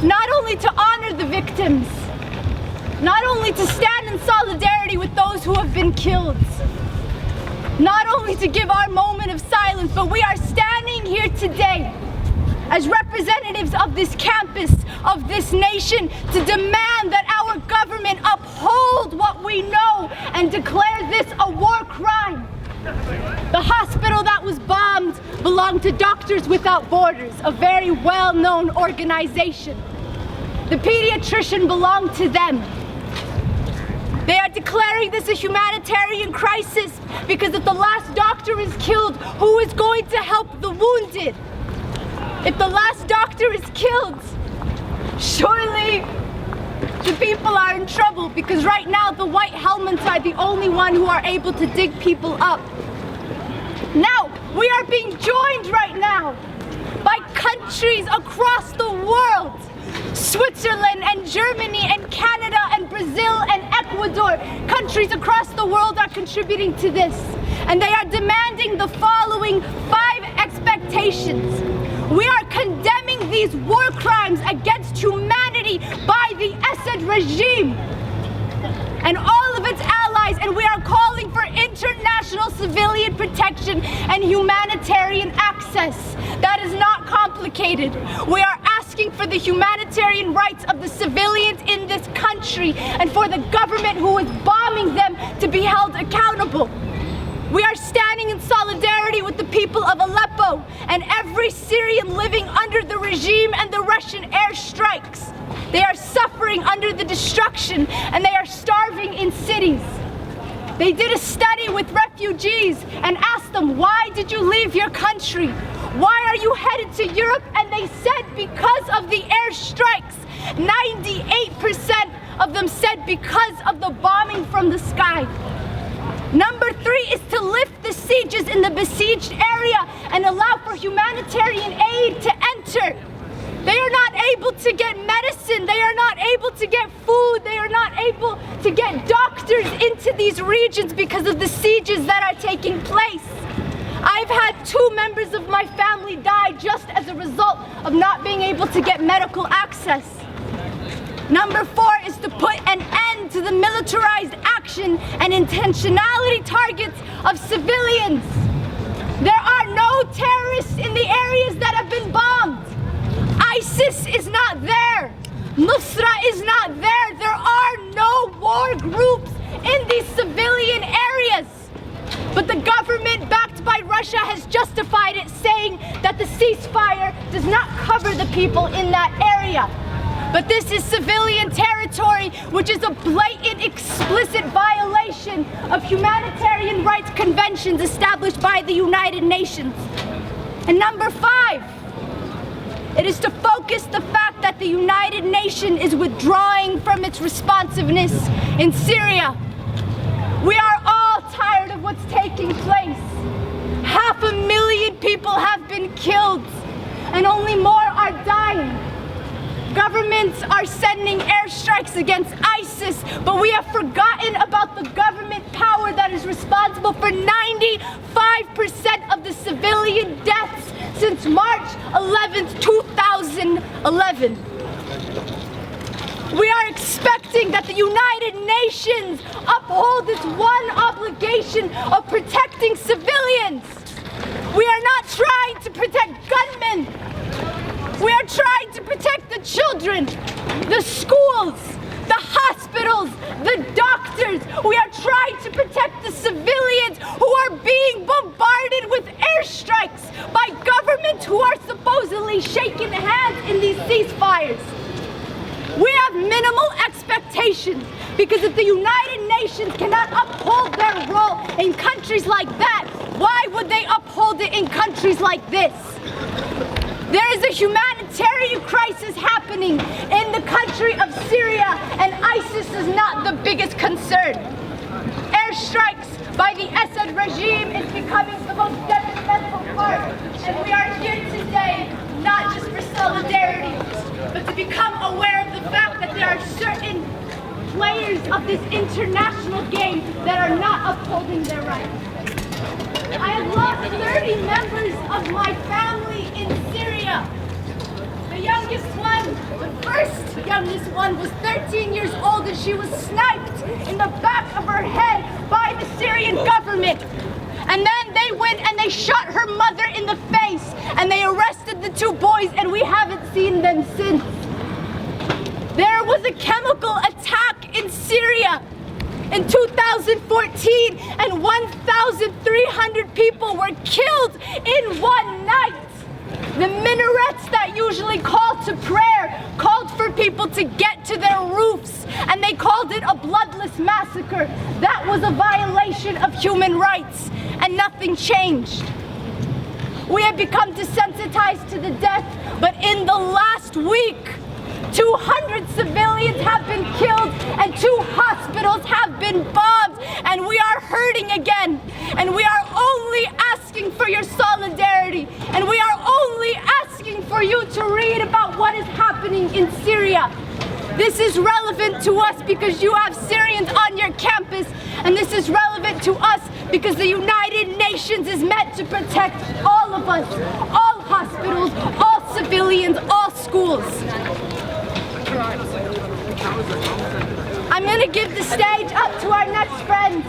not only to honor the victims, not only to stand in solidarity with those who have been killed, not only to give our moment of silence, but we are standing here today as representatives of this campus, of this nation, to demand that our government uphold what we know and declare this a war crime. The hospital that was bombed belonged to Doctors Without Borders, a very well-known organization. The pediatrician belonged to them. They are declaring this a humanitarian crisis because if the last doctor is killed, who is going to help the wounded? If the last doctor is killed, surely the people are in trouble, because right now the white helmets are the only one who are able to dig people up. Now, we are being joined right now by countries across the world. Switzerland and Germany and Canada and Brazil and Ecuador, countries across the world are contributing to this. And they are demanding the following 5 expectations. We are condemning these war crimes against humanity by the Assad regime and all of its allies, and we are calling for international civilian protection and humanitarian access. That is not complicated. We are asking for the humanitarian rights of the civilians in this country and for the government who is bombing them to be held accountable. We are standing in solidarity with the people of Aleppo and every Syrian living under the regime and the Russian airstrikes. They are suffering under the destruction and they are starving in cities. They did a study with refugees and asked them, why did you leave your country? Why are you headed to Europe? And they said because of the airstrikes. 98% of them said because of the bombing from the sky. Number 3 is to lift the sieges in the besieged area and allow for humanitarian aid to enter. They are not able to get medicine, they are not able to get food, they are not able to get doctors into these regions because of the sieges that are taking place. I've had 2 members of my family die just as a result of not being able to get medical access. Number 4 is to put an end to the militarized action and intentionality targets of civilians. There are no terrorists in the areas that have been bombed. ISIS is not there. Nusra is not there. There are no war groups in these civilian areas. But the government backed by Russia has justified it, saying that the ceasefire does not cover the people in that area. But this is civilian territory, which is a blatant, explicit violation of humanitarian rights conventions established by the United Nations. And number 5, it is to focus the fact that the United Nations is withdrawing from its responsiveness in Syria. We are all tired of what's taking place. 500,000 people have been killed, and only more are dying. Governments are sending airstrikes against ISIS, but we have forgotten about the government power that is responsible for 95% of the civilian deaths since March 11th, 2011. We are expecting that the United Nations uphold its one obligation of protecting civilians. We are not trying to protect gunmen. We are trying to protect the children, the schools, the hospitals, the doctors. We are trying to protect the civilians who are being bombarded with airstrikes by governments who are supposedly shaking hands in these ceasefires. We have minimal expectations because if the United Nations cannot uphold their role in countries like that, why would they uphold it in countries like this? There is a humanitarian crisis happening in the country of Syria, and ISIS is not the biggest concern. Airstrikes by the Assad regime is becoming the most detrimental part, and we are here today not just for solidarity, but to become aware of the fact that there are certain players of this international game that are not upholding their rights. I have lost 30 members of my family in Syria. The youngest one, the The first youngest one was 13 years old and she was sniped in the back of her head by the Syrian government. And then they went and they shot her mother in the face and they arrested the two boys and we haven't seen them since. There was a chemical attack in Syria in 2014 and 1,300 people were killed in one night. The minarets that usually call to prayer called for people to get to their roofs and they called it a bloodless massacre. That was a violation of human rights and nothing changed. We have become desensitized to the death, but in the last week, 200 civilians have been killed and 2 hospitals have been bombed and we are hurting again and we are only asking for your solidarity and we are only asking for you to read about what is happening in Syria. This is relevant to us because you have Syrians on your campus and this is relevant to us because the United Nations is meant to protect all of us, all hospitals, all civilians, all schools. I'm going to give the stage up to our next friend.